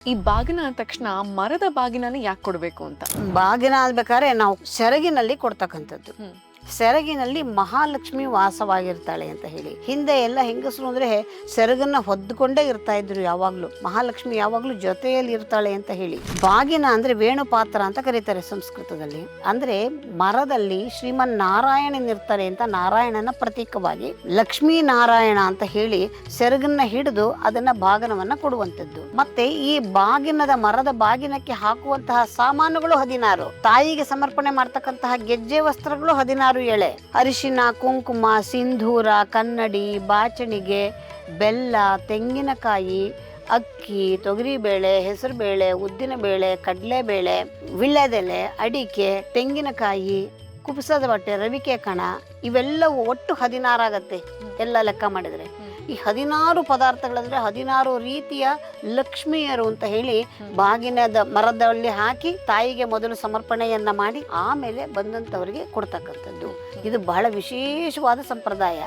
ಈ ಬಾಗಿನ ಅಂದ ತಕ್ಷಣ ಮರದ ಬಾಗಿನನೇ ಯಾಕೆ ಕೊಡ್ಬೇಕು ಅಂತ? ಬಾಗಿನ ಆಗ್ಬೇಕಾದ್ರೆ ನಾವು ಸೆರಗಿನಲ್ಲಿ ಕೊಡ್ತಕ್ಕಂಥದ್ದು. ಸೆರಗಿನಲ್ಲಿ ಮಹಾಲಕ್ಷ್ಮಿ ವಾಸವಾಗಿರ್ತಾಳೆ ಅಂತ ಹೇಳಿ. ಹಿಂದೆ ಎಲ್ಲ ಹೆಂಗಸರು ಅಂದ್ರೆ ಸೆರಗನ್ನ ಹೊದ್ದುಕೊಂಡೇ ಇರ್ತಾ ಇದ್ರು ಯಾವಾಗ್ಲೂ. ಮಹಾಲಕ್ಷ್ಮಿ ಯಾವಾಗ್ಲೂ ಜೊತೆಯಲ್ಲಿ ಇರ್ತಾಳೆ ಅಂತ ಹೇಳಿ. ಬಾಗಿನ ಅಂದ್ರೆ ವೇಣುಪಾತ್ರ ಅಂತ ಕರೀತಾರೆ ಸಂಸ್ಕೃತದಲ್ಲಿ. ಅಂದ್ರೆ ಮರದಲ್ಲಿ ಶ್ರೀಮನ್ ನಾರಾಯಣನಿರ್ತಾರೆ ಅಂತ ನಾರಾಯಣನ ಪ್ರತೀಕವಾಗಿ ಲಕ್ಷ್ಮೀ ನಾರಾಯಣ ಅಂತ ಹೇಳಿ ಸೆರಗನ್ನ ಹಿಡಿದು ಅದನ್ನ ಬಾಗಿನವನ್ನ ಕೊಡುವಂಥದ್ದು. ಮತ್ತೆ ಈ ಬಾಗಿನದ ಮರದ ಬಾಗಿನಕ್ಕೆ ಹಾಕುವಂತಹ ಸಾಮಾನುಗಳು 16. ತಾಯಿಗೆ ಸಮರ್ಪಣೆ ಮಾಡ್ತಕ್ಕಂತಹ ಗೆಜ್ಜೆ ವಸ್ತ್ರಗಳು 16 ಎಳೆ. ಅರಿಶಿನ, ಕುಂಕುಮ, ಸಿಂಧೂರ, ಕನ್ನಡಿ, ಬಾಚಣಿಗೆ, ಬೆಲ್ಲ, ತೆಂಗಿನಕಾಯಿ, ಅಕ್ಕಿ, ತೊಗರಿಬೇಳೆ, ಹೆಸರುಬೇಳೆ, ಉದ್ದಿನಬೇಳೆ, ಕಡಲೆಬೇಳೆ, ವಿಳ್ಯದೆಲೆ, ಅಡಿಕೆ, ತೆಂಗಿನಕಾಯಿ, ಕುಬಸದ ಬಟ್ಟೆ, ರವಿಕೆ ಕಣ, ಇವೆಲ್ಲವೂ ಒಟ್ಟು 16 ಆಗತ್ತೆ ಎಲ್ಲ ಲೆಕ್ಕ ಮಾಡಿದ್ರೆ. ಈ 16 ಪದಾರ್ಥಗಳಂದ್ರೆ 16 ರೀತಿಯ ಲಕ್ಷ್ಮಿಯರು ಅಂತ ಹೇಳಿ ಬಾಗಿನದ ಮರದಲ್ಲಿ ಹಾಕಿ ತಾಯಿಗೆ ಮೊದಲು ಸಮರ್ಪಣೆಯನ್ನ ಮಾಡಿ ಆಮೇಲೆ ಬಂದಂತವರಿಗೆ ಕೊಡ್ತಕ್ಕಂಥದ್ದು. ಇದು ಬಹಳ ವಿಶೇಷವಾದ ಸಂಪ್ರದಾಯ.